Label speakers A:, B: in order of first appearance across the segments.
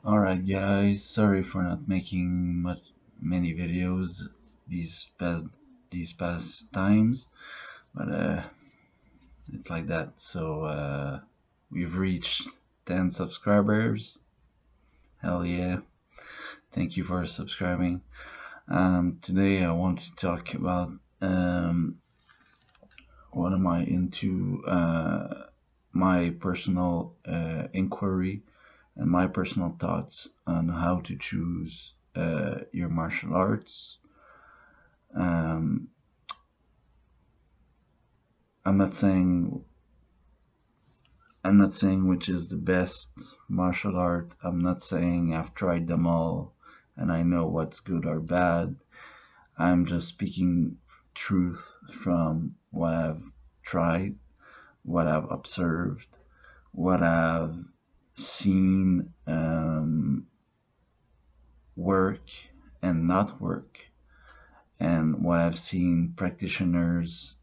A: Alright guys, sorry for not making many videos these past these past times, but it's like that. We've reached 10 subscribers. Hell yeah. Thank you for subscribing. Today I want to talk about what am I into, my personal inquiry and my personal thoughts on how to choose your martial arts. Um, I'm not saying I'm not saying which is the best martial art. I'm not saying I've tried them all and I know what's good or bad. I'm just speaking truth from what I've tried, what I've observed, what I've seen work and not work, and what I've seen practitioners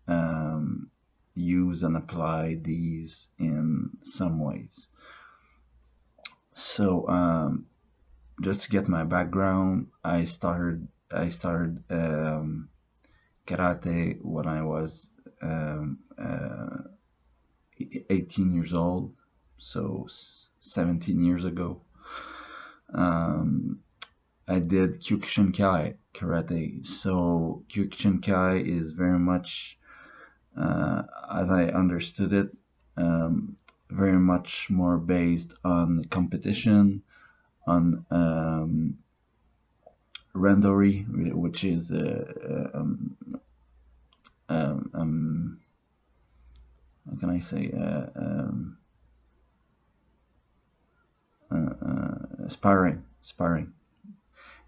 A: use and apply these in some ways. So, just to get my background, I started karate when I was 18 years old, so 17 years ago. Um, I did Kyokushinkai karate. So Kyokushinkai is very much, as I understood it, um, very much more based on competition, on randori, which is um, um, how can I say, sparring.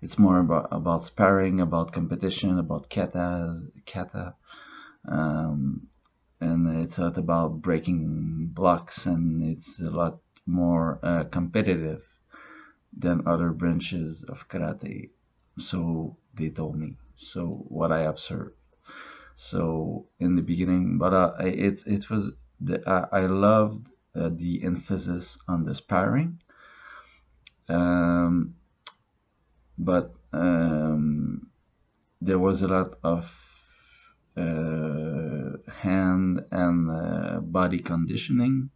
A: It's more about sparring, about competition, about kata, um, and it's not about breaking blocks, and it's a lot more competitive than other branches of karate. So they told me. So what I observed. So in the beginning, but it was I loved the emphasis on the sparring, um, but there was a lot of hand and body conditioning.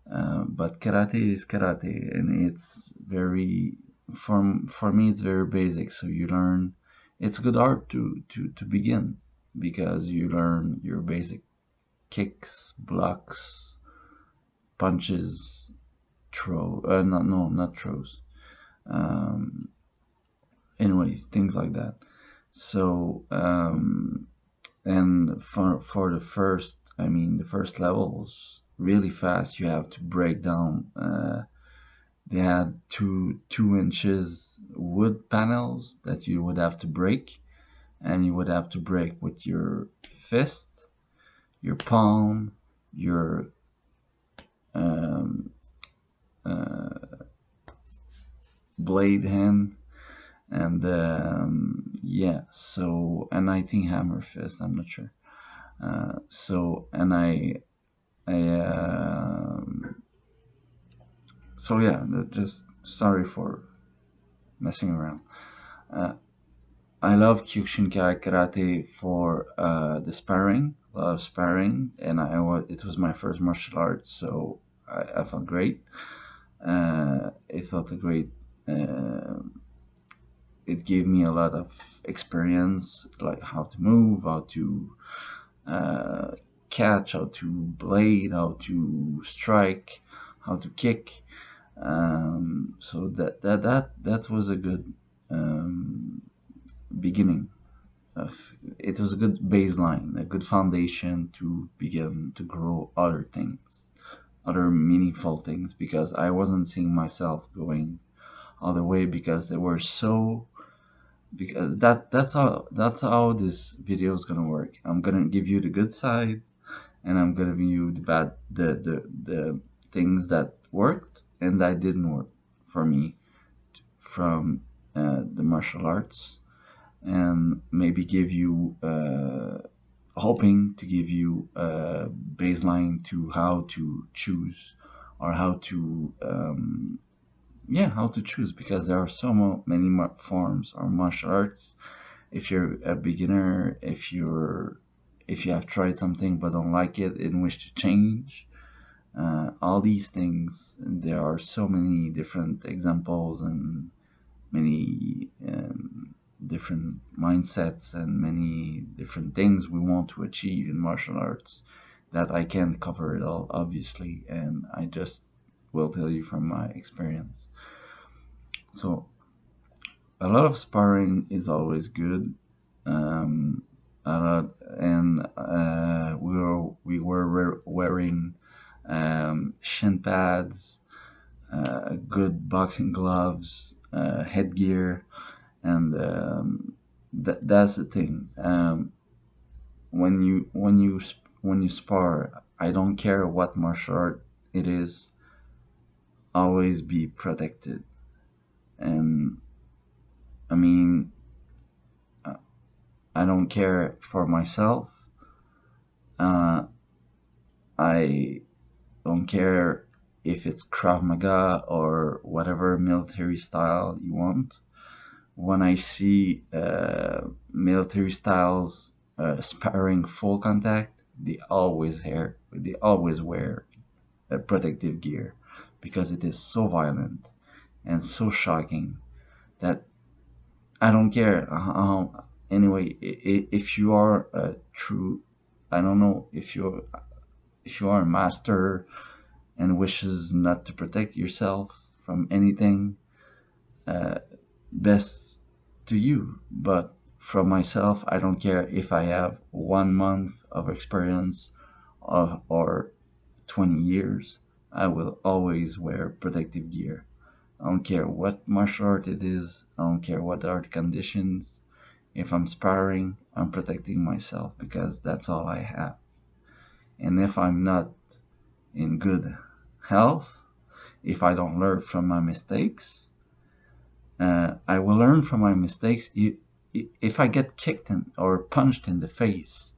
A: But karate is karate, and it's very for me it's very basic. So you learn it's good art to begin because you learn your basic kicks, blocks, punches, not throws. Um, anyway, things like that. So and for the first, the first levels, really fast, you have to break down. They had two inches wood panels that you would have to break, and you would have to break with your fist, your palm, your um, blade hand, and yeah. So and I think hammer fist. I'm not sure. So and I so yeah. Just sorry for messing around. Uh, I love Kyokushinkai karate for the sparring, a lot of sparring, and it was my first martial arts, so I felt great. It felt a great. Uh, it gave me a lot of experience, like how to move, how to uh, catch, how to blade, how to strike, how to kick. So that was a good beginning of it was a good baseline, a good foundation to begin to grow other things, other meaningful things, because I wasn't seeing myself going all the way because they were so because that's how this video is gonna work. I'm gonna give you the good side, and I'm gonna give you the bad, the things that worked and that didn't work for me from the martial arts, and maybe give you hoping to give you a baseline to how to choose or how to yeah, how to choose, because there are so many forms or martial arts. If you're a beginner, if you have tried something but don't like it and wish to change, all these things, there are so many different examples and many different mindsets and many different things we want to achieve in martial arts that I can't cover it all, obviously, and I just will tell you from my experience. So a lot of sparring is always good. A lot, and we were wearing shin pads, good boxing gloves, headgear, and that's the thing. When you spar, I don't care what martial art it is, always be protected. And I mean, I don't care for myself. Uh, I don't care if it's Krav Maga or whatever military style you want. When I see military styles sparring full contact, they always wear protective gear, because it is so violent and so shocking that I don't care. Anyway, if you are a true, I don't know if you are a master and wishes not to protect yourself from anything, best to you. But from myself, I don't care if I have 1 month of experience or 20 years. I will always wear protective gear. I don't care what martial art it is. I don't care what art conditions. If I'm sparring, I'm protecting myself because that's all I have. And if I'm not in good health, if I don't learn from my mistakes, I will learn from my mistakes. If I get kicked in or punched in the face,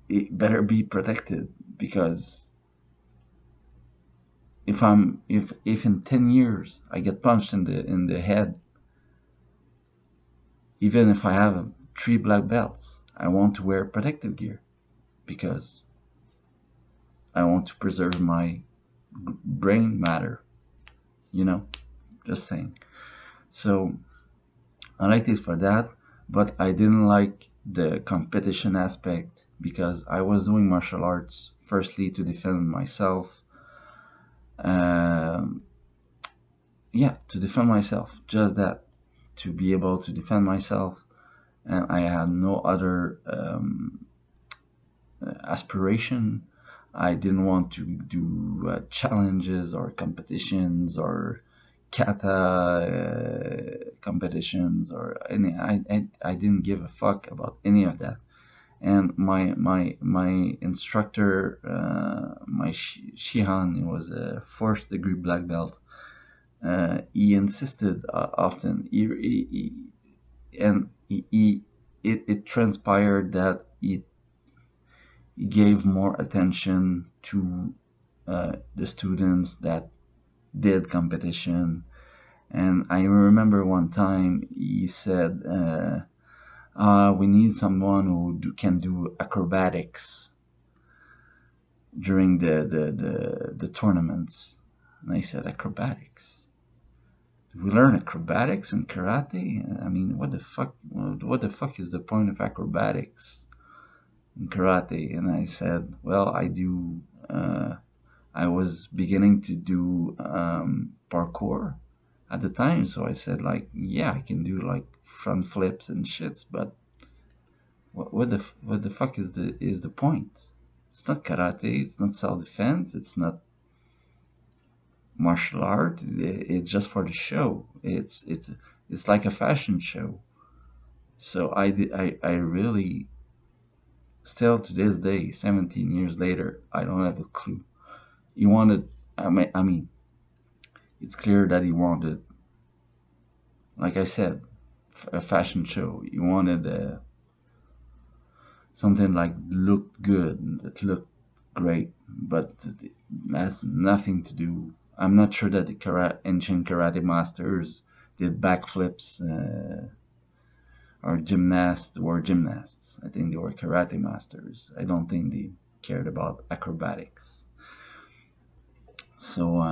A: it better be protected, because if in 10 years I get punched in the head, even if I have 3 black belts, I want to wear protective gear because I want to preserve my brain matter. You know, just saying. So I like this for that, but I didn't like the competition aspect because I was doing martial arts firstly to defend myself. Um, yeah, to defend myself, just that, to be able to defend myself, and I had no other aspiration. I didn't want to do challenges or competitions or kata competitions or any. I didn't give a fuck about any of that. And my instructor, my Shihan, was a fourth degree black belt. He insisted often. It transpired that he gave more attention to the students that did competition. And I remember one time he said, "We need someone who can do acrobatics during the tournaments." And I said, "Acrobatics? We learn acrobatics in karate? I mean, what the fuck? What the fuck is the point of acrobatics in karate?" And I said, "Well, I do." I was beginning to do parkour at the time, so I said, like, yeah, I can do like front flips and shits, but what the fuck is the point? It's not karate. It's not self defense. It's not martial art. It's just for the show. It's like a fashion show. So I really, still to this day, 17 years later, I don't have a clue. He wanted. I mean, it's clear that he wanted, like I said, a fashion show. He wanted something like looked good, that looked great, but it has nothing to do. I'm not sure that the ancient karate masters did backflips, or gymnasts were gymnasts. I think they were karate masters. I don't think they cared about acrobatics. So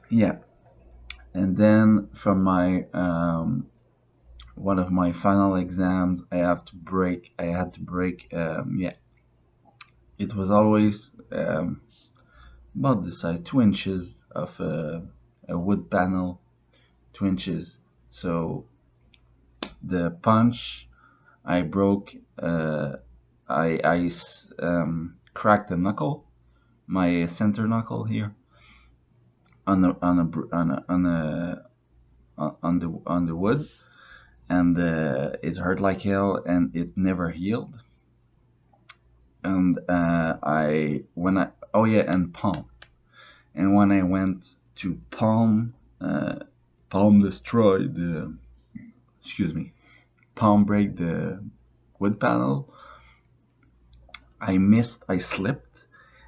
A: yeah, and then from my one of my final exams, I had to break. Yeah, it was always about this size, 2 inches of a wood panel, 2 inches. So the punch I broke, cracked a knuckle, my center knuckle here on the wood, and it hurt like hell, and it never healed. And I when I oh yeah, and palm, and when I went to palm destroy the excuse me, palm break the wood panel, I slipped,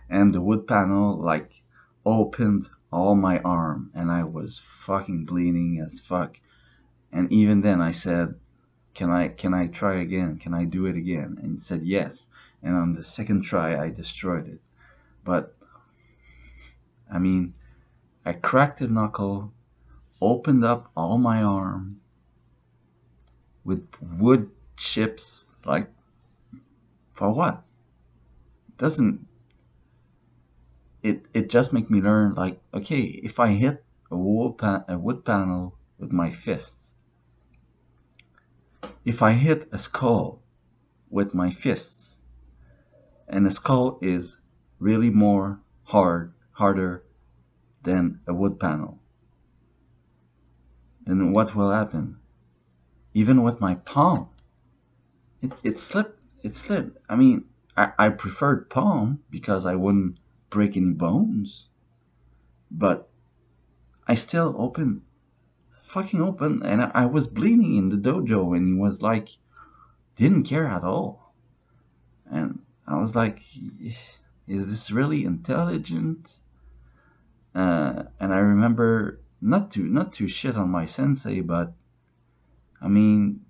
A: and the wood panel like opened all my arm, and I was fucking bleeding as fuck. And even then, I said, "Can I try again? Can I do it again?" And he said yes. And on the second try, I destroyed it. But I mean, I cracked the knuckle, opened up all my arm with wood chips. Like, for what? Doesn't it just make me learn, like, okay, if I hit a wood panel with my fists, if I hit a skull with my fists, and a skull is really more harder than a wood panel, then what will happen? Even with my palm, it slipped. It slipped. I mean, I preferred palm because I wouldn't break any bones, but I still fucking open, and I was bleeding in the dojo, and he was like, didn't care at all. And I was like, is this really intelligent? And I remember not to shit on my sensei, but I mean,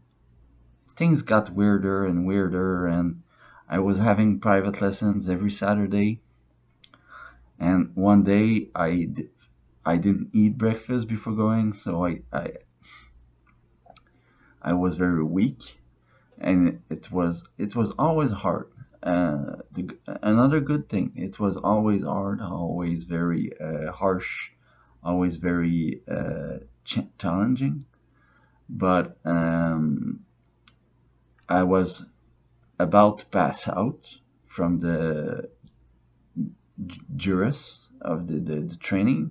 A: things got weirder and weirder, and I was having private lessons every Saturday. And one day I didn't eat breakfast before going, so I was very weak, and it was always hard. Another good thing, it was always hard, always very harsh, always very challenging. But I was about to pass out from the duress of the training,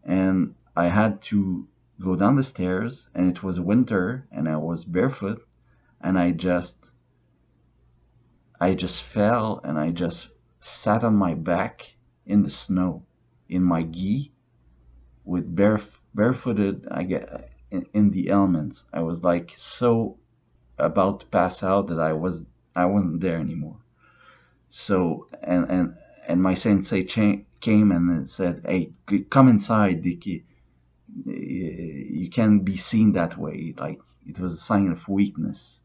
A: and I had to go down the stairs, and it was winter, and I was barefoot, and I just fell, and I just sat on my back in the snow, in my gi, with barefooted. I get in the elements. I was like so about to pass out that I wasn't there anymore. So and my sensei came and said, "Hey, come inside, Dicky. You can't be seen that way." Like, it was a sign of weakness.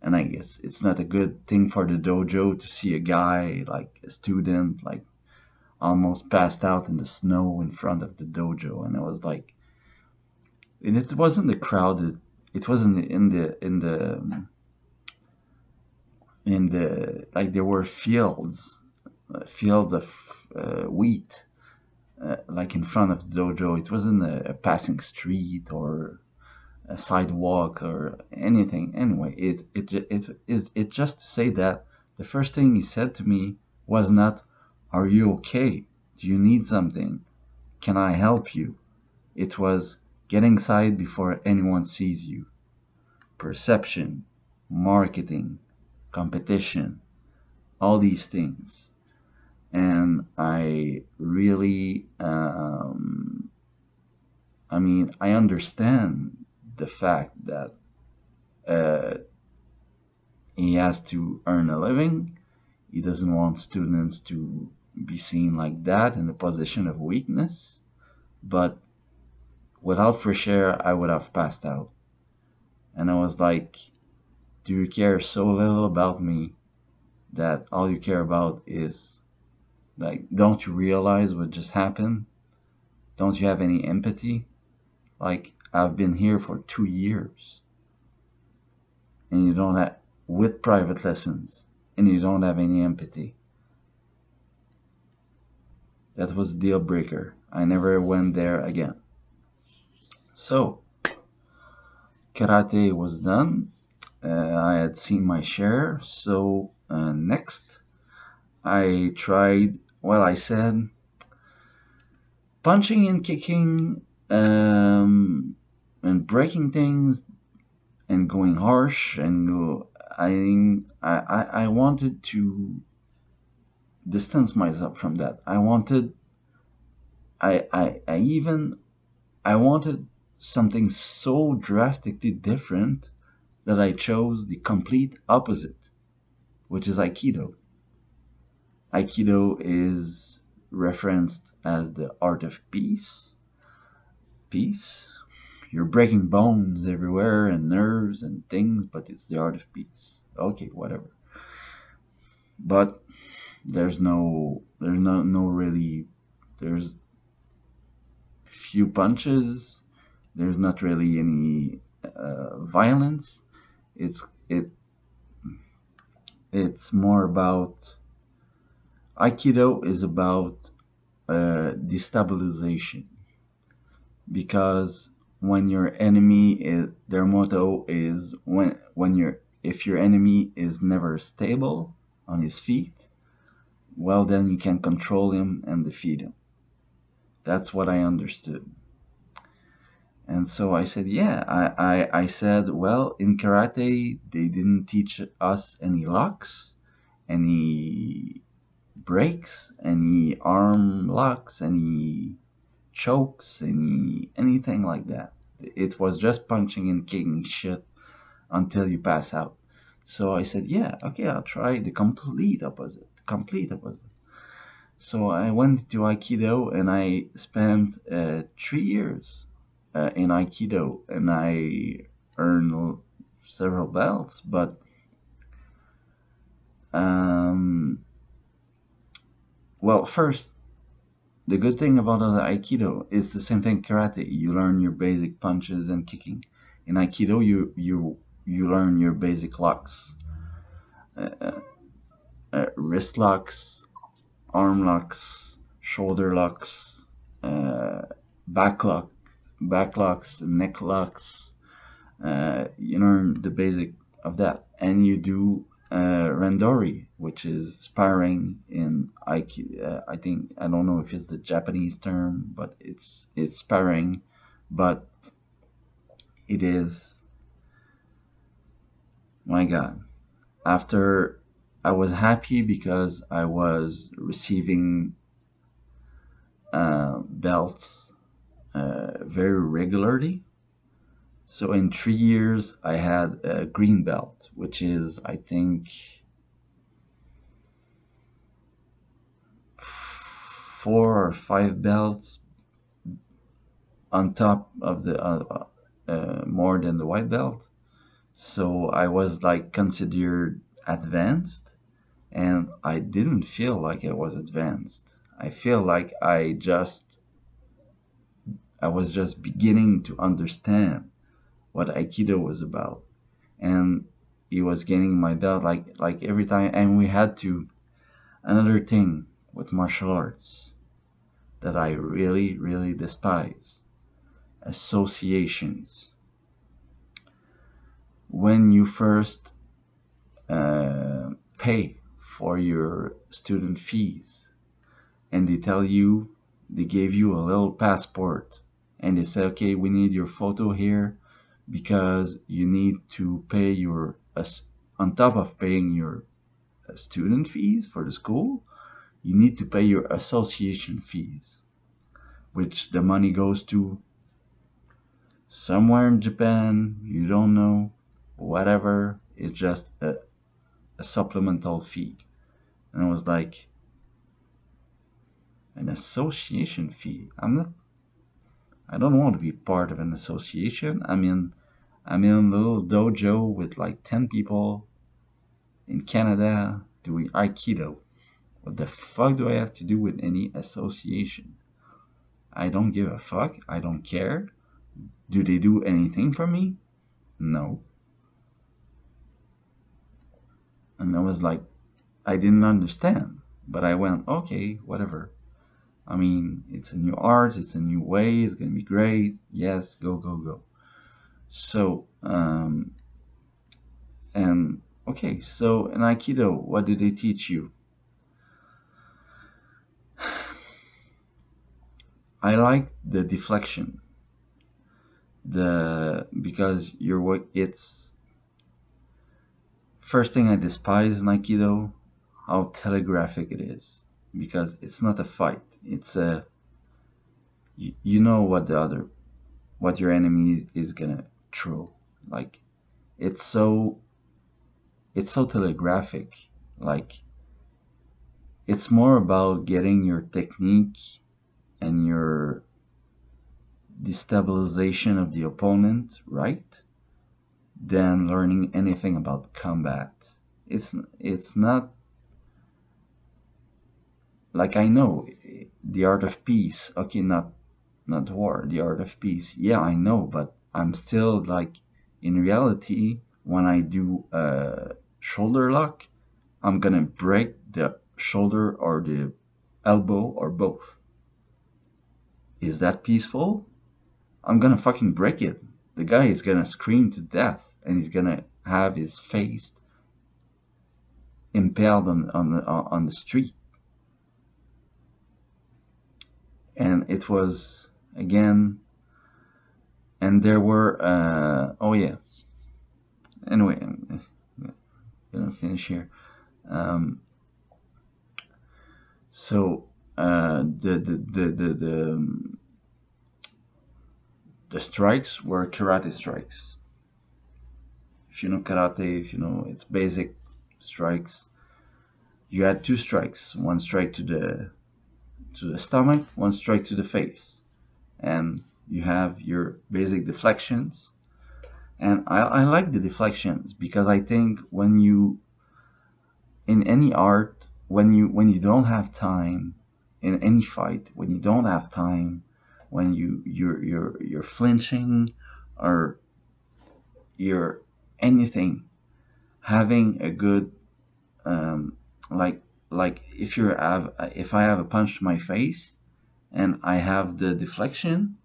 A: And I guess it's not a good thing for the dojo to see a guy, like a student, like almost passed out in the snow in front of the dojo. And I was like, and it wasn't the crowded. It wasn't in the like, there were fields of wheat, like in front of the dojo. It wasn't a passing street or a sidewalk or anything. Anyway, it's just to say that the first thing he said to me was not, "Are you okay? Do you need something? Can I help you?" It was, "Get inside before anyone sees you." Perception, marketing, competition, all these things. And I really, I mean, I understand the fact that He has to earn a living. He doesn't want students to be seen like that in a position of weakness. But without fresh air, I would have passed out. And I was like, do you care so little about me that all you care about is, like, don't you realize what just happened? Don't you have any empathy? Like, I've been here for 2 years and you don't have, with private lessons, and you don't have any empathy. That was a deal breaker. I never went there again. So, karate was done. I had seen my share. So, next, I tried, well, I said punching and kicking, and breaking things and going harsh. And I wanted to distance myself from that. I even I wanted something so drastically different that I chose the complete opposite, which is Aikido. Aikido is referenced as the art of peace. Peace. You're breaking bones everywhere and nerves and things, but it's the art of peace. Okay, whatever. But there's no really, there's few punches. There's not really any violence. It's it it's more about, Aikido is about destabilization, because when your enemy is, their motto is, when your if your enemy is never stable on his feet, well, then you can control him and defeat him. That's what I understood. And so I said, yeah, I said, well, in karate, they didn't teach us any locks, any breaks, any arm locks, any chokes, anything like that. It was just punching and kicking shit until you pass out. So I said, yeah, okay, I'll try the complete opposite. Complete opposite. So I went to Aikido and I spent 3 years in Aikido, and I earned several belts. But um, well, first, the good thing about the Aikido is the same thing karate. You learn your basic punches and kicking. In Aikido, you learn your basic locks, wrist locks, arm locks, shoulder locks, uh, back lock, back locks, neck locks. You learn the basic of that, and you do randori, which is sparring in Aikido. I think, I don't know if it's the Japanese term, but it's sparring, but it is, my God. After, I was happy because I was receiving belts very regularly. So in 3 years, I had a green belt, which is, I think, 4 or 5 belts on top of the more than the white belt. So I was like considered advanced, and I didn't feel like I was advanced. I feel like I was just beginning to understand what Aikido was about, and he was getting my belt like every time, and we had to, another thing with martial arts that I really really despise, associations. When you first pay for your student fees, and they tell you, they gave you a little passport, and they say, okay, we need your photo here because you need to pay your, on top of paying your student fees for the school, you need to pay your association fees, which the money goes to somewhere in Japan, you don't know, whatever. It's just a supplemental fee. And I was like, an association fee? I don't want to be part of an association. I'm in a little dojo with like 10 people in Canada doing Aikido. What the fuck do I have to do with any association? I don't give a fuck. I don't care. Do they do anything for me? No. And I was like, I didn't understand. But I went, okay, whatever. I mean, it's a new art, it's a new way, it's gonna be great. Yes, go, go, go. So, and okay, so in Aikido, what do they teach you? I like the deflection, the because your what it's first thing I despise in Aikido, how telegraphic it is, because it's not a fight. It's a you know what your enemy is gonna throw. Like it's so it's so telegraphic. Like it's more about getting your technique and your destabilization of the opponent right than learning anything about combat. It's not like I know the art of peace. Okay, not war, the art of peace. Yeah, I know, but I'm still like in reality when I do a shoulder lock, I'm gonna break the shoulder or the elbow or both. Is that peaceful? I'm gonna fucking break it. The guy is gonna scream to death and he's gonna have his face impaled on the street. And it was again, and there were oh yeah. Anyway, I'm gonna finish here. Um, so the strikes were karate strikes. If you know karate, if you know it's basic strikes, you had two strikes. One strike to the stomach, one strike to the face, and you have your basic deflections. And I like the deflections because I think when you in any art when you don't have time in any fight when you don't have time when you're flinching or you're anything having a good um, like if I have a punch to my face and I have the deflection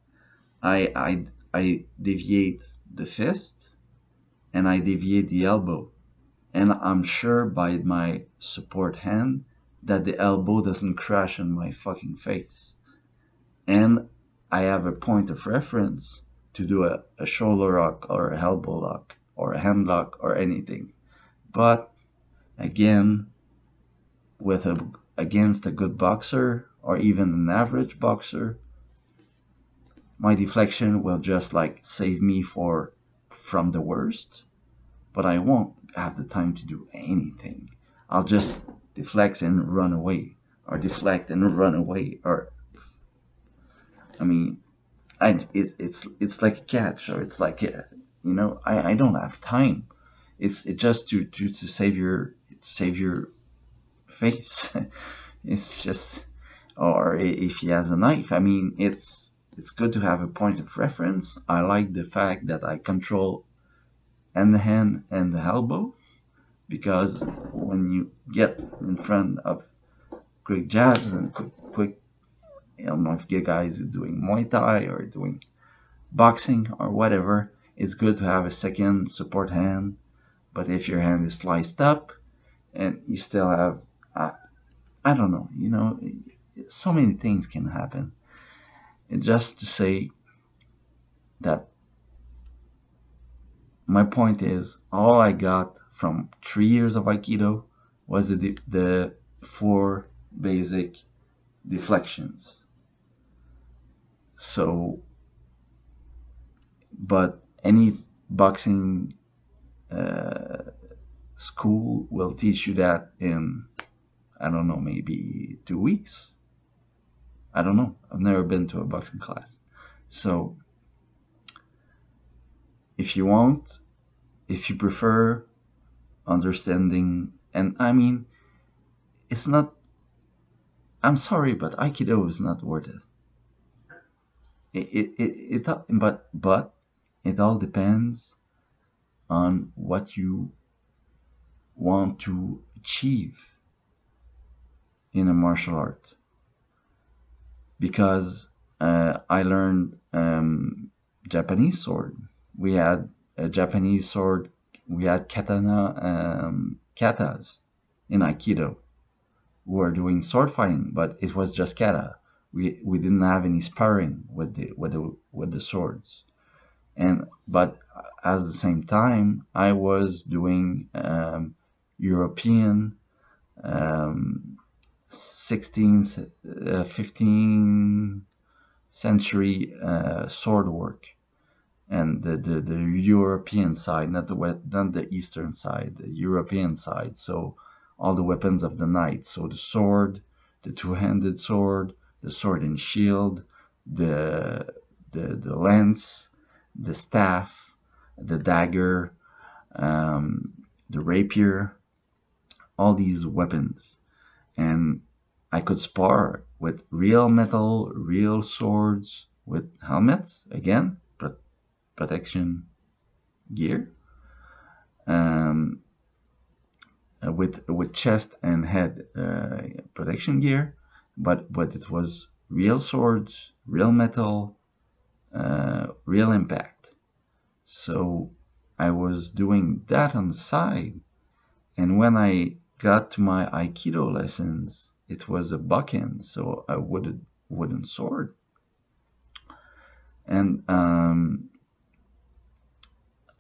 A: I deviate the fist and I deviate the elbow and I'm sure by my support hand that the elbow doesn't crash on my fucking face. And I have a point of reference to do a shoulder lock or a elbow lock or a hand lock or anything. But again, against a good boxer or even an average boxer, my deflection will just like save me from the worst, but I won't have the time to do anything. I'll just deflect and run away, or deflect and run away, or I mean, it's like a catch, or it's like I don't have time. It's just to save your face. It's just or if he has a knife. I mean, it's good to have a point of reference. I like the fact that I control and the hand and the elbow because when you get in front of quick jabs and quick I don't know if you guys are doing Muay Thai or doing boxing or whatever, it's good to have a second support hand. But if your hand is sliced up and you still have, I don't know, so many things can happen. And just to say that my point is, all I got from 3 years of Aikido was the four basic deflections. So, but any boxing school will teach you that in, I don't know, maybe 2 weeks. I don't know. I've never been to a boxing class. So if you want, if you prefer understanding, and I mean, it's not, I'm sorry, but Aikido is not worth it. But it all depends on what you want to achieve in a martial art. Because I learned Japanese sword. We had a Japanese sword. We had katas in Aikido who were doing sword fighting, but it was just kata. We didn't have any sparring with the swords. And but at the same time, I was doing European um, 16th, 15th century sword work, and the European side, not the Eastern side, the European side. So all the weapons of the knight. So the sword, the two-handed sword, the sword and shield, the the lance, the staff, the dagger, the rapier, all these weapons. And I could spar with real metal, real swords, with helmets, again, protection gear, um, with chest and head protection gear, but it was real swords, real metal, real impact. So I was doing that on the side, and when I got to my Aikido lessons, it was a buck-in, so a wooden sword, and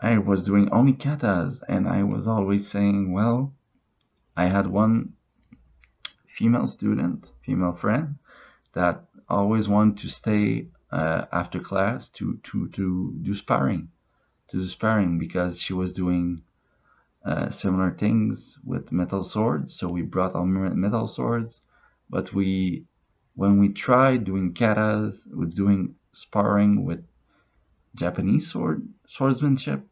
A: I was doing only katas, and I was always saying, well, I had one female student, female friend, that always wanted to stay after class to do sparring because she was doing similar things with metal swords. So we brought our metal swords, but when we tried doing katas, with doing sparring with Japanese swordsmanship,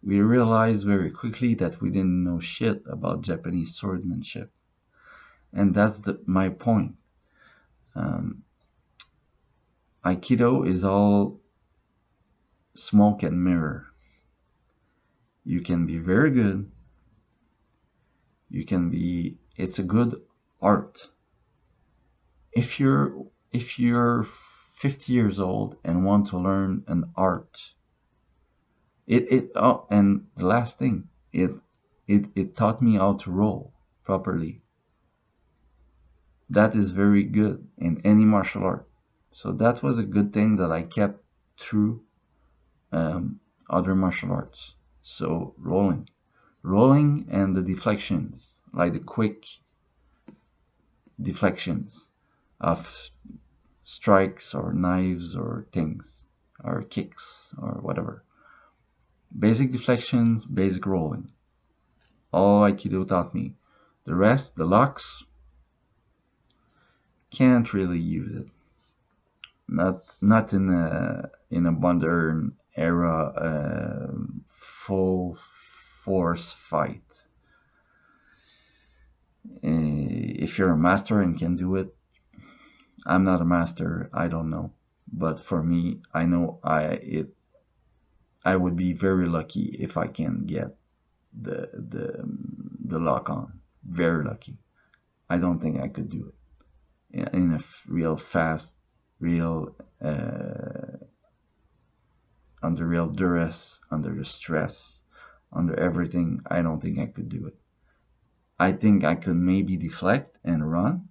A: we realized very quickly that we didn't know shit about Japanese swordsmanship, and that's my point. Um, Aikido is all smoke and mirror. You can be very good. You can be. It's a good art. If you're 50 years old and want to learn an art, and the last thing, it taught me how to roll properly. That is very good in any martial art. So that was a good thing that I kept through other martial arts. So rolling and the deflections, like the quick deflections of strikes or knives or things or kicks or whatever. Basic deflections, basic rolling. All Aikido taught me. The rest, the locks, can't really use it. Not in a modern era full force fight. If you're a master and can do it, I'm not a master. I don't know, but for me, I know I would be very lucky if I can get the lock on. Very lucky. I don't think I could do it in a real fast, real under real duress, under the stress, under everything. I don't think I could do it. I think I could maybe deflect and run,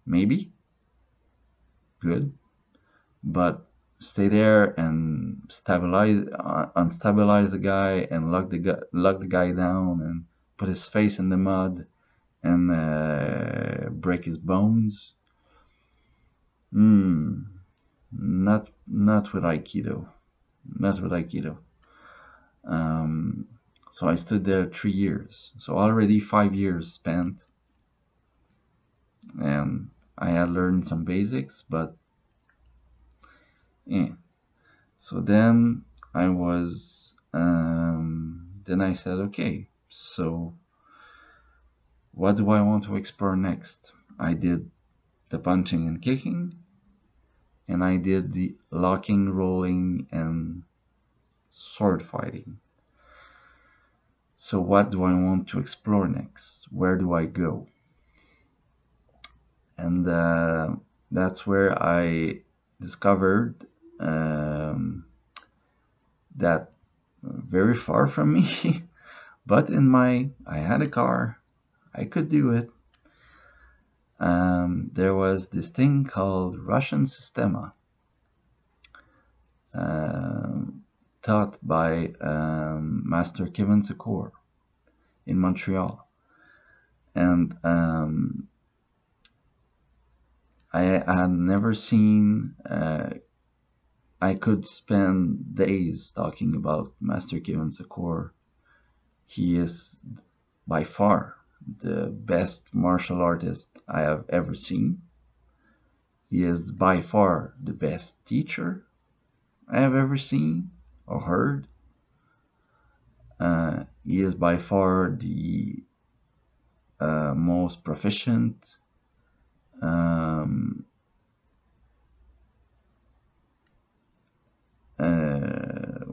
A: maybe good, but stay there and unstabilize the guy and lock the guy down and put his face in the mud and break his bones. Not with Aikido. Not with Aikido. So I stood there 3 years. So already 5 years spent, and I had learned some basics, but yeah. So then then I said, okay, so what do I want to explore next? I did the punching and kicking, and I did the locking, rolling, and sword fighting. So what do I want to explore next? Where do I go? And that's where I discovered um, that very far from me, but I had a car, I could do it. There was this thing called Russian Sistema, um, taught by Master Kevin Secor in Montreal. And I had never seen, I could spend days talking about Master Kevin Secor. He is by far the best martial artist I have ever seen. He is by far the best teacher I have ever seen or heard. He is by far the most proficient, um, uh,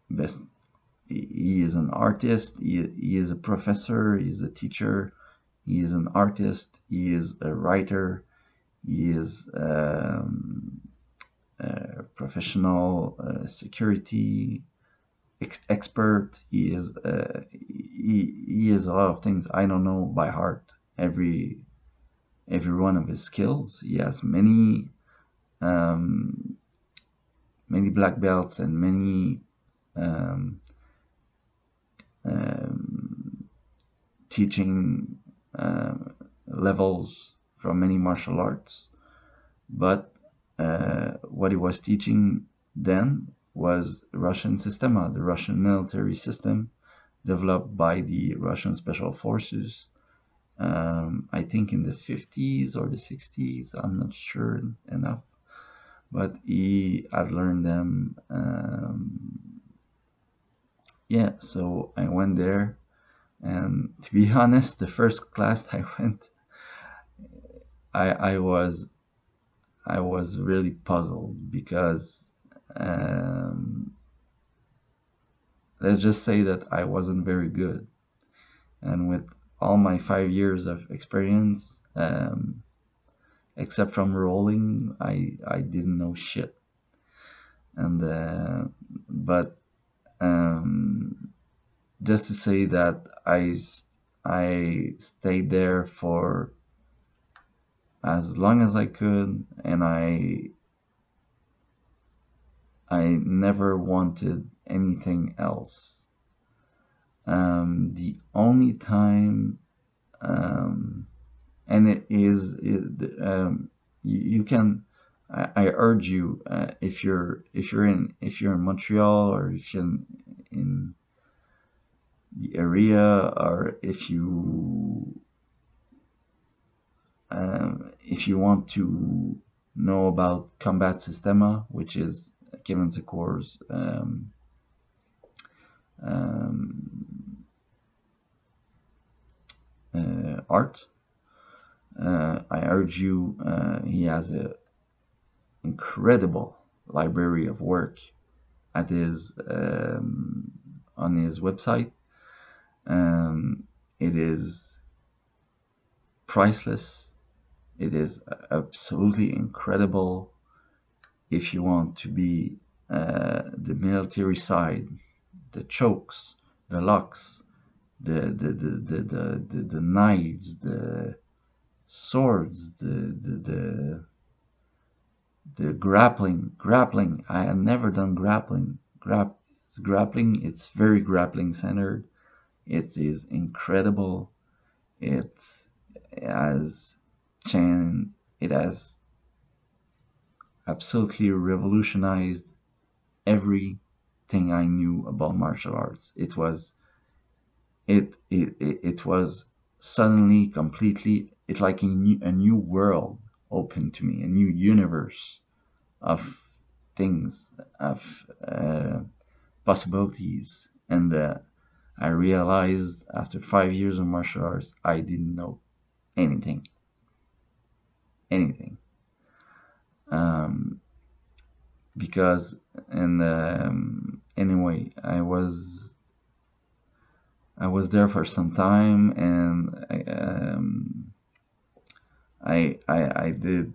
A: best. He is an artist. He is a professor. He is a teacher. He is an artist. He is a writer. He is a professional security expert. He is a lot of things I don't know by heart. Every one of his skills. He has um, many black belts and many um, um, teaching levels from many martial arts. But what he was teaching then was Russian Sistema, the Russian military system developed by the Russian Special Forces. I think in the 50s or the 60s, I'm not sure enough, but he had learned them. Yeah, so I went there, and to be honest, the first class I went, I, I was I was really puzzled because um, let's just say that I wasn't very good, and with all my 5 years of experience, except from rolling, I didn't know shit. And but um, just to say that I stayed there for as long as I could, and I never wanted anything else. The only time, um, and you can. I urge you, if you're in Montreal, or if you're in the area, or if you want to know about Combat Systema, which is Kevin Secor's um, art. I urge you. He has an incredible library of work at his on his website. It is priceless. It is absolutely incredible if you want to be the military side, the chokes, the locks, the knives, the swords, the grappling. I had never done grappling. Grappling. It's very grappling centered. It is incredible. It's has it has absolutely revolutionized everything I knew about martial arts. It was it was suddenly completely, it's like a new world open to me, a new universe of things, of possibilities. And I realized after 5 years of martial arts, I didn't know anything, anything. Um, because, and anyway, I was there for some time, and I did.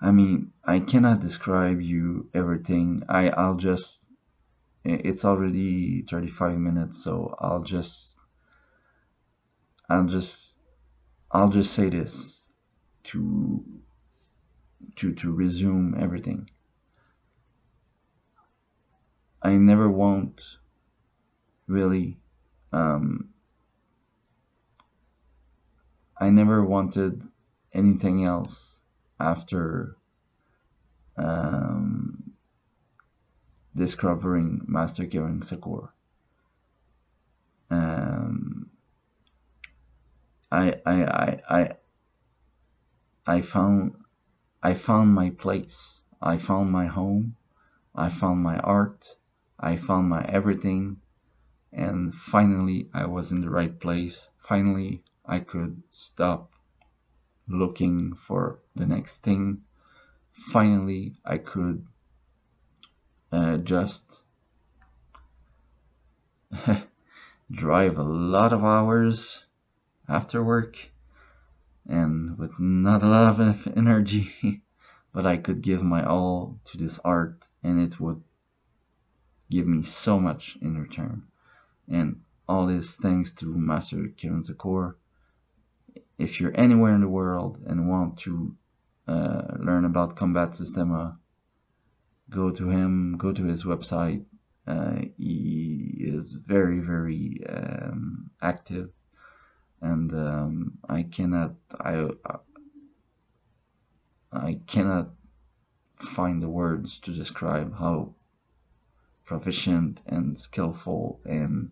A: I mean, I cannot describe you everything. I'll just. It's already 35 minutes, so I'll just I'll just say this to to resume everything. I never want really. Um, I never wanted anything else after um, discovering Master Karen Sakura. Um, I, I, I, I, I found I found my place. I found my home. I found my art. I found my everything. And finally, I was in the right place. Finally, I could stop looking for the next thing. Finally, I could just drive a lot of hours after work and with not a lot of energy, but I could give my all to this art, and it would give me so much in return. And all this thanks to Master Kiran Zakor. If you're anywhere in the world and want to learn about combat systema, go to him, go to his website. He is very, very active, and I cannot find the words to describe how proficient and skillful and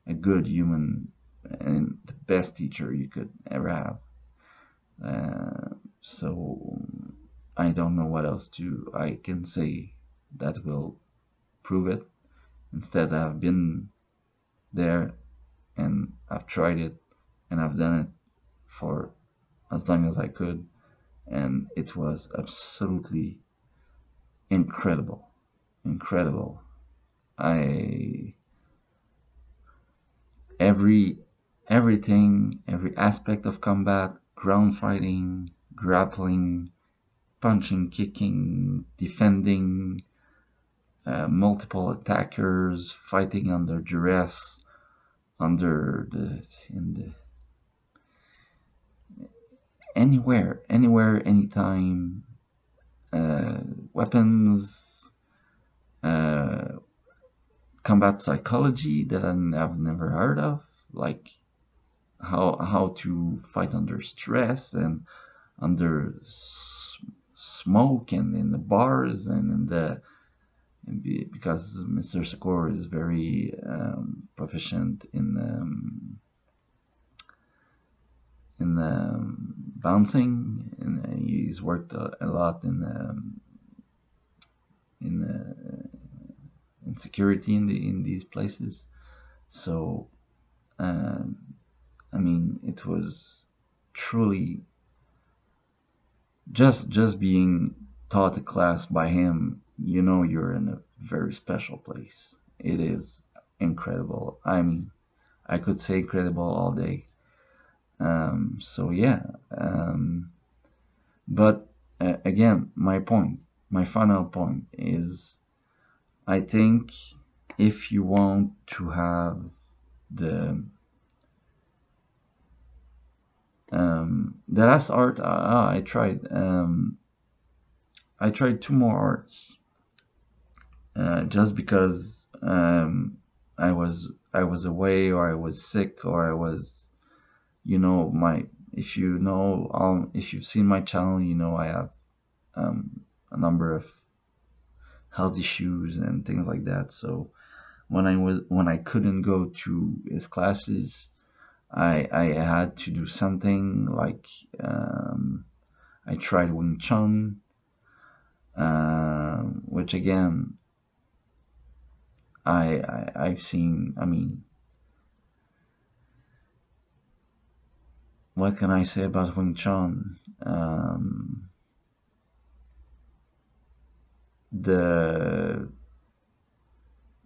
A: a good human and the best teacher you could ever have. So I don't know what else to I can say that will prove it. Instead, I've been there and I've tried it and I've done it for as long as I could, and it was absolutely incredible, incredible. I every every aspect of combat, ground fighting, grappling, punching, kicking, defending, multiple attackers, fighting under duress, under the in the anywhere, anytime, uh, weapons, uh, combat psychology that I've never heard of, like how to fight under stress and under smoke and in the bars and in the because Mr. Sakura is very proficient in bouncing, and he's worked a lot in in security in these places. So um, I mean, it was truly just being taught a class by him. You know, you're in a very special place. It is incredible. I mean, I could say incredible all day. So yeah, but again, my final point is, I think if you want to have the the last art I tried two more arts just because I was away, or I was sick, or I was, you know, my if you know if you've seen my channel, you know I have a number of health issues and things like that. So when I couldn't go to his classes, I had to do something like I tried Wing Chun, which again I've seen. I mean, what can I say about Wing Chun? The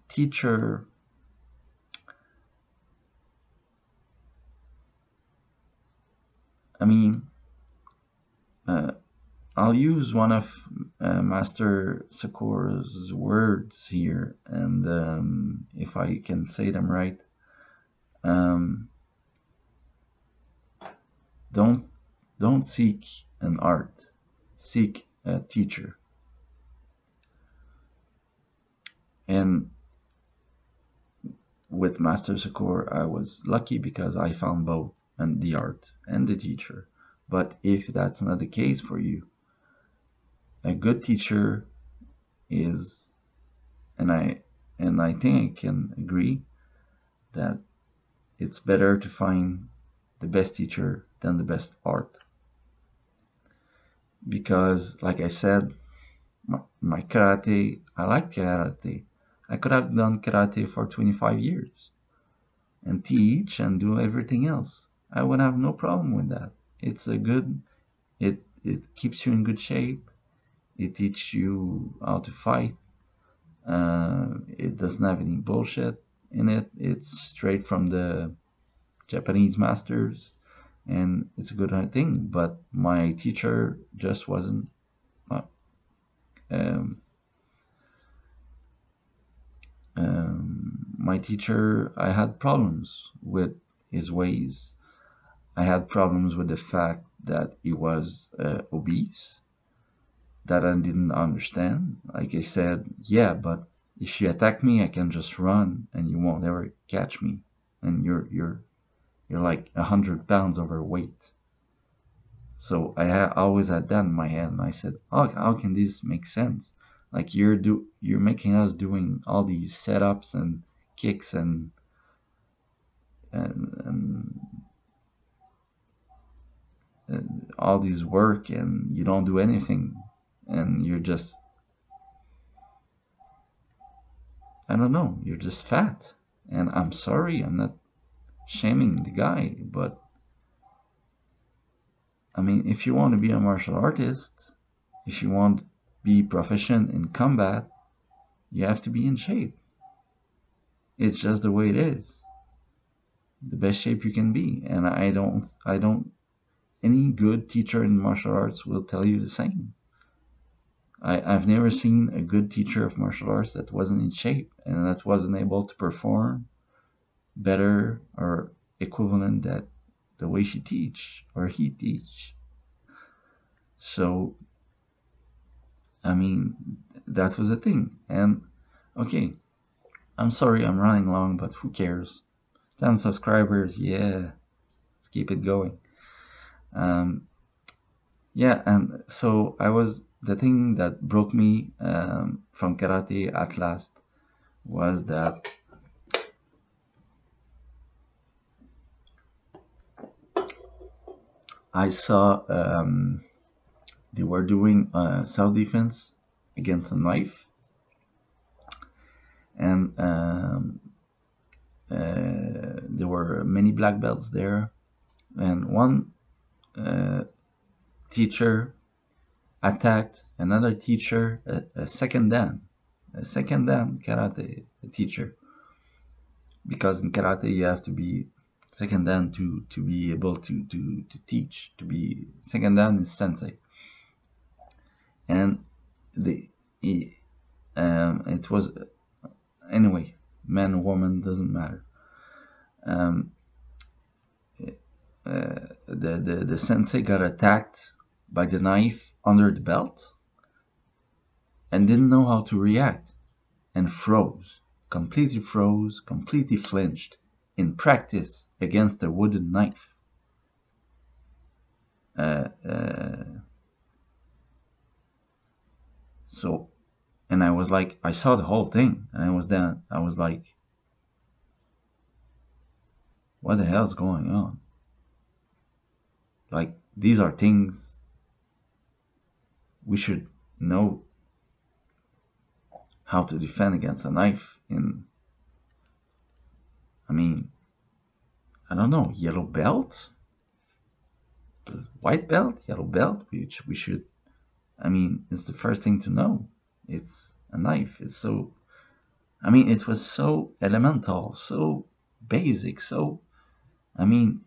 A: teacher, I mean, uh, I'll use one of Master Sakur's words here, and if I can say them right, um, don't don't seek an art, seek a teacher. And with Master Sakur, I was lucky because I found both, and the art and the teacher. But if that's not the case for you, a good teacher is, and I think I can agree that it's better to find the best teacher than the best art. Because, like I said, my karate, I like karate. I could have done karate for 25 years and teach and do everything else. I would have no problem with that. It's a good, it keeps you in good shape. It teaches you how to fight. It doesn't have any bullshit in it. It's straight from the Japanese masters, and it's a good thing. But my teacher just wasn't. Uh, um, my teacher, I had problems with his ways. I had problems with the fact that he was obese, that I didn't understand. Like I said, yeah, but if you attack me, I can just run and you won't ever catch me. And you're like 100 pounds overweight. So always had that in my head, and I said, how can this make sense? Like you're making us doing all these setups and kicks and all this work, and you don't do anything, and you're just, I don't know, you're just fat. And I'm sorry, I'm not shaming the guy, but I mean, if you want to be a martial artist, if you want to be proficient in combat, you have to be in shape. It's just the way it is. The best shape you can be. And any good teacher in martial arts will tell you the same. I've never seen a good teacher of martial arts that wasn't in shape and that wasn't able to perform better or equivalent that the way she teach or he teach. So, I mean, that was the thing. And okay, I'm sorry I'm running long, but who cares? 10 subscribers, yeah, let's keep it going. Um, yeah, and so I was, the thing that broke me from karate at last was that I saw they were doing self defense against a knife, and there were many black belts there, and one teacher attacked another teacher, a second dan karate teacher, because in karate you have to be second dan to be able to teach. To be second dan is sensei, and the it was, anyway, man woman doesn't matter. Um, the sensei got attacked by the knife under the belt and didn't know how to react and froze, completely flinched in practice against a wooden knife. Uh, uh, so, and I was like, I saw the whole thing, and I was like, what the hell's going on? Like, these are things we should know how to defend against a knife in, I mean, I don't know, yellow belt? White belt? Yellow belt? We should, I mean, it's the first thing to know. It's a knife. It's so, I mean, it was so elemental, so basic, so, I mean,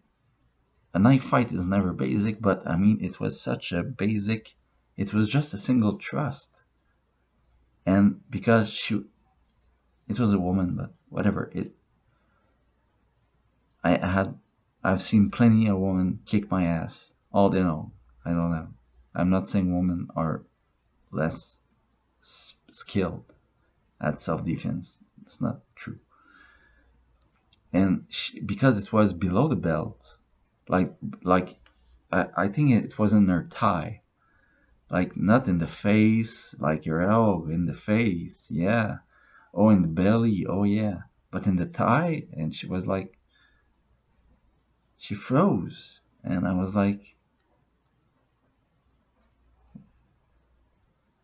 A: a knife fight is never basic, but I mean, it was such a basic, it was just a single thrust. And because it was a woman, but whatever, I had, I've seen plenty of women kick my ass all day long. I don't know. I'm not saying women are less skilled at self defense. It's not true. And because it was below the belt, like I think it was in her thigh, like not in the face, like your elbow in the face, yeah. Oh, in the belly, oh yeah, but in the thigh, and she was like, she froze, and I was like,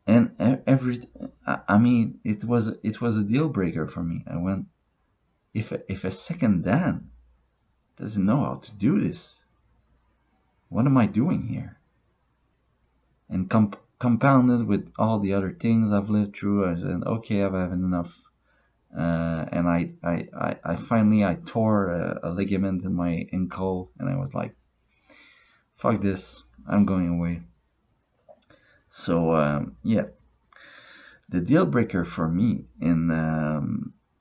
A: and every, I mean, it was a deal breaker for me. I went, if a second Dan doesn't know how to do this, what am I doing here? And compounded with all the other things I've lived through, I said, okay, I've had enough. And I finally I tore a ligament in my ankle, and I was like, fuck this, I'm going away. So yeah, the deal breaker for me in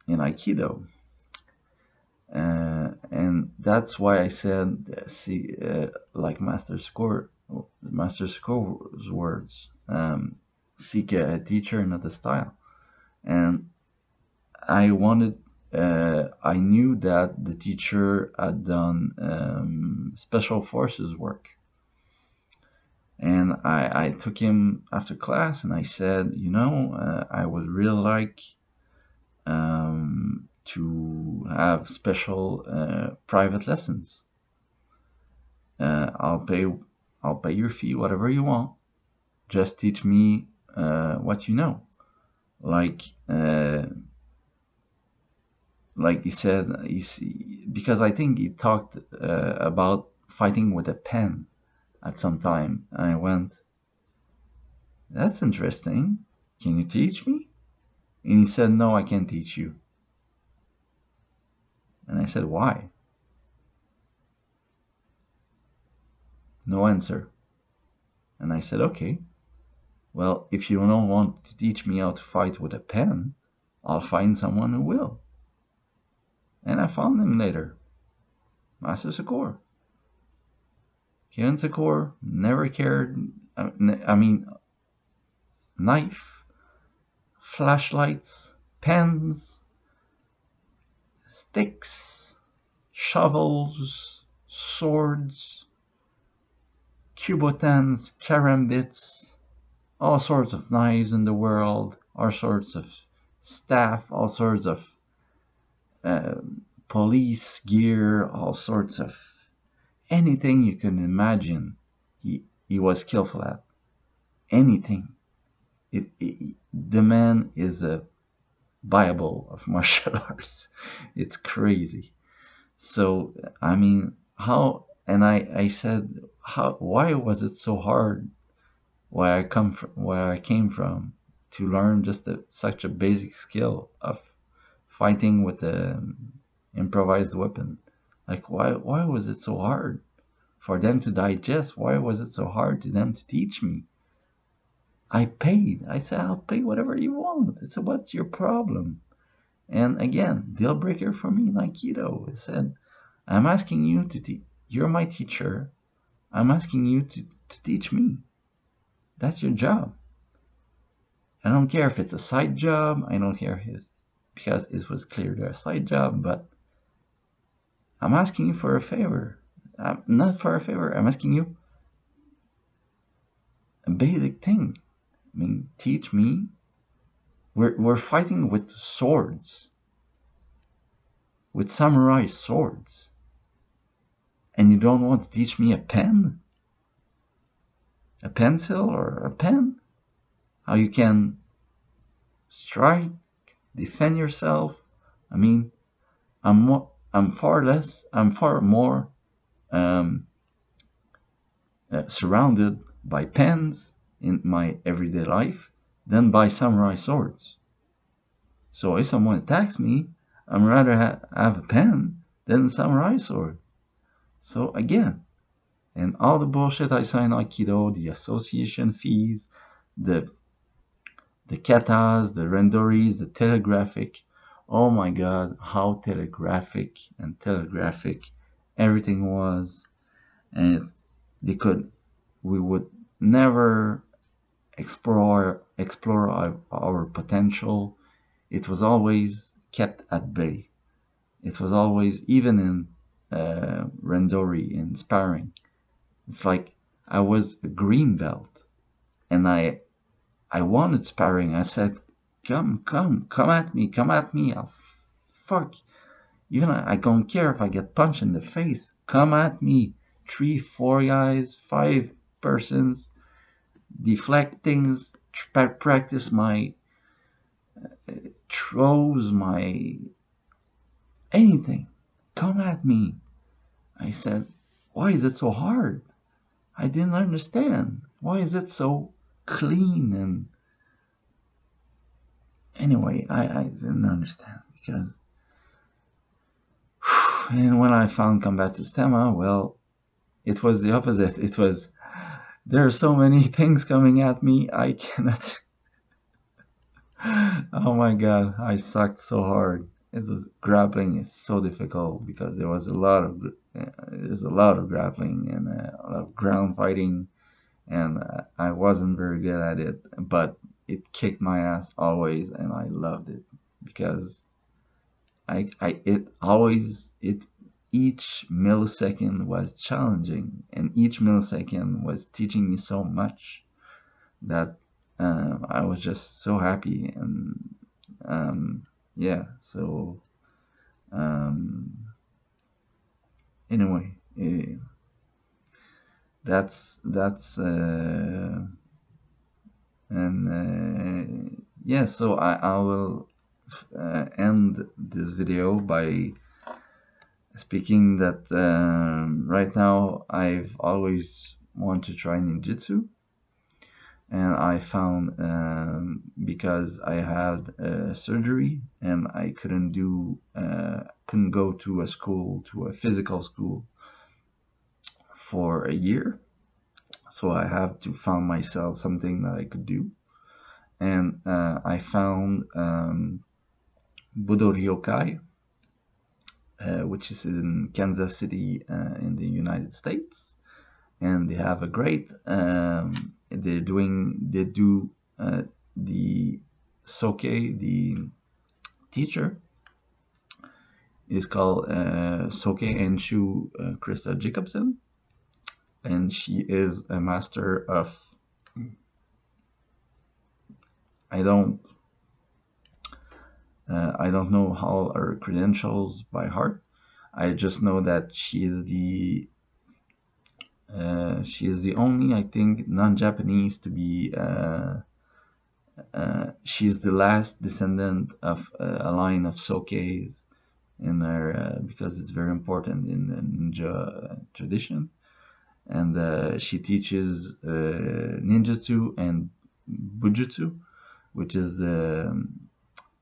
A: Aikido, and that's why I said, see, like Master Score's words, seek a teacher, not a style. And I wanted, I knew that the teacher had done special forces work. And I took him after class and I said, I would really like to have special private lessons. Uh, I'll pay I'll pay your fee, whatever you want. Just teach me what you know. Like like he said, because I think he talked about fighting with a pen at some time, and I went, "That's interesting. Can you teach me?" And he said, "No, I can't teach you." And I said, "Why?" No answer. And I said, "Okay, well, if you don't want to teach me how to fight with a pen, I'll find someone who will." And I found him later, Master Sakor. Kieran Sakor never cared. I mean, knife, flashlights, pens, sticks, shovels, swords, cubotans, karambits, all sorts of knives in the world, all sorts of staff, all sorts of uh, police gear, all sorts of anything you can imagine. He was skillful at anything. The man is a Bible of martial arts. It's crazy. So I mean, how? And I said, how? Why was it so hard? Where I came from, to learn just such a basic skill of fighting with an improvised weapon. Like, why was it so hard for them to digest? Why was it so hard to them to teach me? I paid. I said, I'll pay whatever you want. I said, what's your problem? And again, deal breaker for me in Aikido. I said, I'm asking you to teach. You're my teacher. I'm asking you to teach me. That's your job. I don't care if it's a side job. I don't care if it's, because it was clear they're a side job, but I'm asking you for a favor. Not for a favor. I'm asking you a basic thing. I mean, teach me. We're fighting with swords, with samurai swords. And you don't want to teach me a pen, a pencil, or a pen? How you can strike, defend yourself? I mean, I'm far more um, surrounded by pens in my everyday life than by samurai swords. So if someone attacks me, I'd rather have a pen than a samurai sword. So again, and all the bullshit I saw in Aikido, the association fees, the katas, the rendoris, the telegraphic. Oh my god, how telegraphic everything was. And they could, we would never explore our potential. It was always kept at bay. It was always, even in Rendori, in sparring, it's like I was a green belt, and I wanted sparring. I said, come at me. Fuck. Even I don't care if I get punched in the face. Come at me. 3, 4 guys, 5 persons, deflect things, practice my throws, my anything. Come at me. I said, why is it so hard? I didn't understand. Why is it so clean? And anyway, I didn't understand because. And when I found Combat Systema, well, it was the opposite. It was, there are so many things coming at me, I cannot. Oh my god, I sucked so hard. It was, grappling is so difficult because there was a lot of there's a lot of grappling and a lot of ground fighting, and I wasn't very good at it, but it kicked my ass always, and I loved it because it always, it each millisecond was challenging, and each millisecond was teaching me so much that I was just so happy. And yeah, so um, anyway, that's and yeah, so I will end this video by speaking that right now I've always wanted to try ninjutsu, and I found because I had surgery and I couldn't go to a school, to a physical school, for a year, so I have to find myself something that I could do, and I found Budo Ryokai, which is in Kansas City in the United States, and they have a great. They do the Soke, the teacher is called Soke Enshu Krista Jacobson, and she is a master of. I don't know all her credentials by heart. I just know that she is the only, I think, non-Japanese to be. She is the last descendant of a line of Sokes in her, because it's very important in the ninja tradition, and she teaches ninjutsu and bujutsu, which is the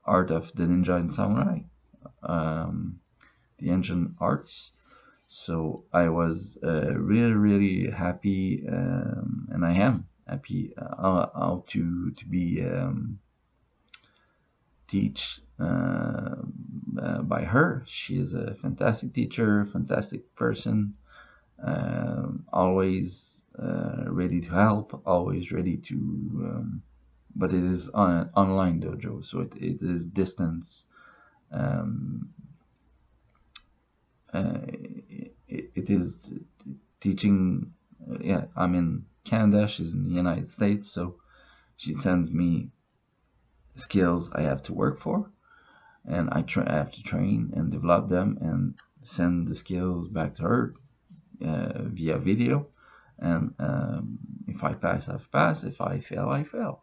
A: art of the ninja and samurai, the ancient arts. So I was really happy, and I am happy how to be teach by her. She is a fantastic teacher, fantastic person, always ready to help, always ready to. But it is online dojo, so it is distance. Um, it is teaching. Yeah, I'm in Canada. She's in the United States, so she sends me skills I have to work for, and I have to train and develop them and send the skills back to her via video, and if I pass, I've passed. If I fail, I fail.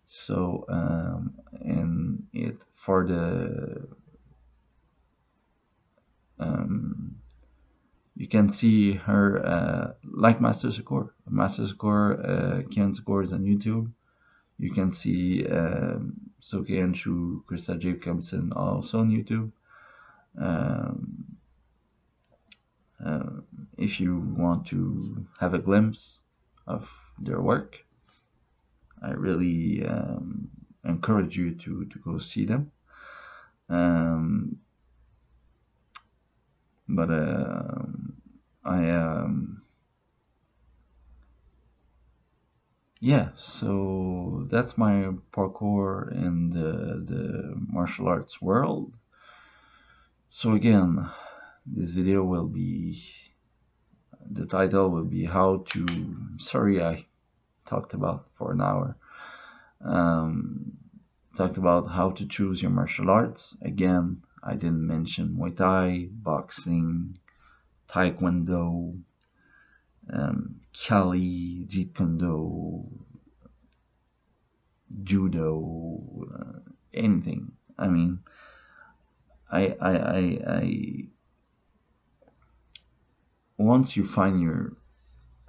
A: So and it for the um, you can see her like Master Sakura. Master Sakura, Kian Sakura is on YouTube. You can see Soke Anshu, Krista Jacobson also on YouTube. Um, uh, if you want to have a glimpse of their work, I really encourage you to go see them. Um, but I yeah, so that's my parkour in the martial arts world. So again, this video will be the title will be how to. Sorry, I talked about for an hour. Um, Talked about how to choose your martial arts. Again, I didn't mention Muay Thai, boxing, Taekwondo, Kali, Jeet Kune Do, Judo, anything. I mean, I once you find your,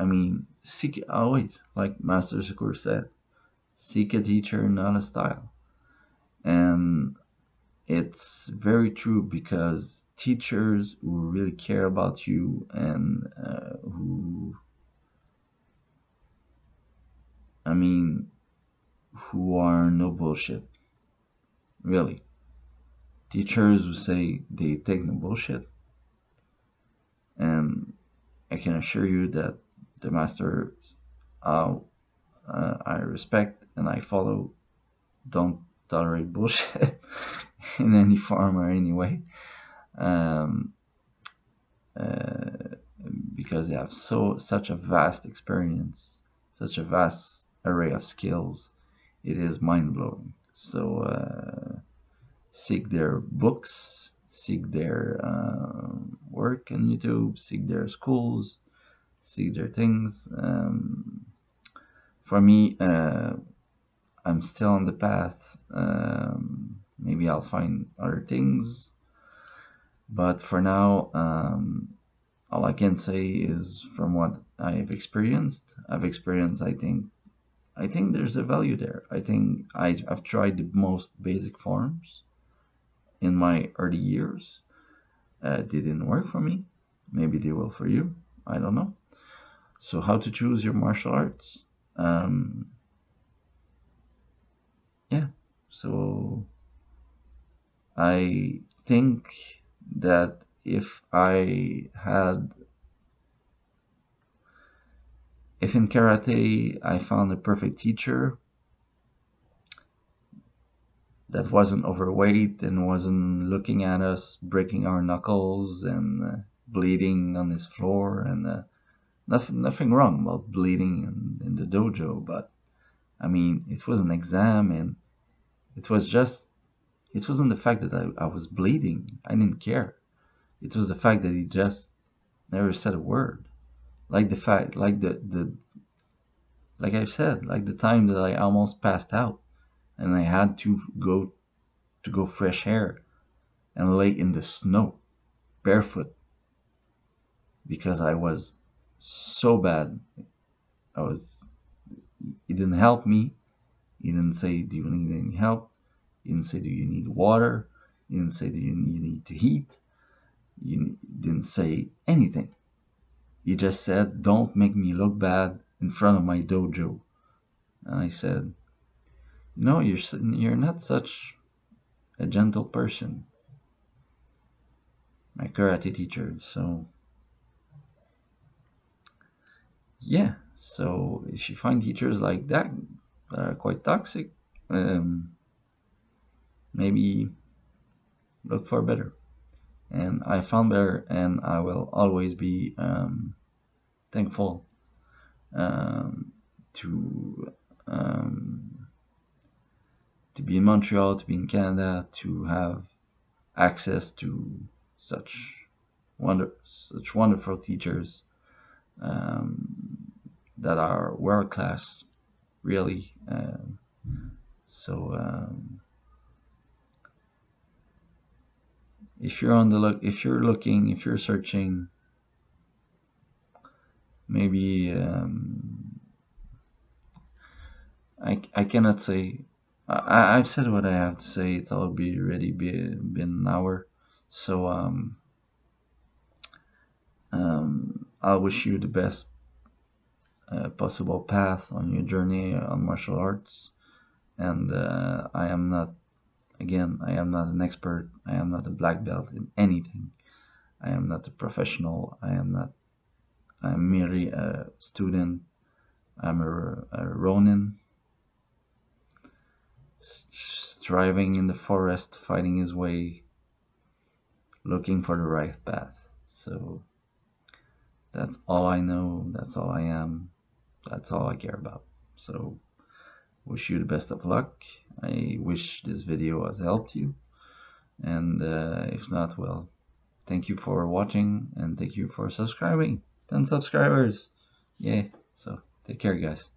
A: I mean, seek always like Master Sakura said, seek a teacher, not a style, and it's very true because teachers who really care about you and who, I mean, who are no bullshit, really. Teachers who say they take no bullshit, and I can assure you that the masters uh, I respect and I follow don't tolerate bullshit in any form or any way. Um, uh, because they have such a vast experience, such a vast array of skills. It is mind blowing. So seek their books, seek their work on YouTube, seek their schools, seek their things. For me, I'm still on the path. Maybe I'll find other things, but for now, all I can say is from what I've experienced. I think there's a value there. I think I've tried the most basic forms in my early years. They didn't work for me. Maybe they will for you. I don't know. So how to choose your martial arts? Um, yeah. So I think that if in karate I found a perfect teacher that wasn't overweight and wasn't looking at us breaking our knuckles and bleeding on his floor, and nothing wrong about bleeding in the dojo, but I mean it was an exam, and it was just it wasn't the fact that I was bleeding. I didn't care. It was the fact that he just never said a word. Like the fact, like I've said, like the time that I almost passed out and I had to go fresh air and lay in the snow barefoot because I was so bad. I was. He didn't help me. He didn't say, "Do you need any help?" He didn't say, "Do you need water?" He didn't say, you need to heat?" You didn't say anything. He just said, "Don't make me look bad in front of my dojo." And I said, "No, you're not such a gentle person, my karate teacher." So yeah, so if you find teachers like that that are quite toxic, um, maybe look for better. And I found better, and I will always be thankful um, to um, to be in Montreal, to be in Canada, to have access to such such wonderful teachers that are world class, really. So if you're on the look, if you're looking, if you're searching, maybe I cannot say. I've said what I have to say. It's been an hour. So I wish you the best possible path on your journey on martial arts. And I am not, again, I am not an expert. I am not a black belt in anything. I am not a professional. I am not. I'm merely a student. I'm a Ronin, striving in the forest, fighting his way, looking for the right path. So that's all I know. That's all I am. That's all I care about. So wish you the best of luck. I wish this video has helped you. And if not, well, thank you for watching and thank you for subscribing. 10 subscribers. Yay. So take care, guys.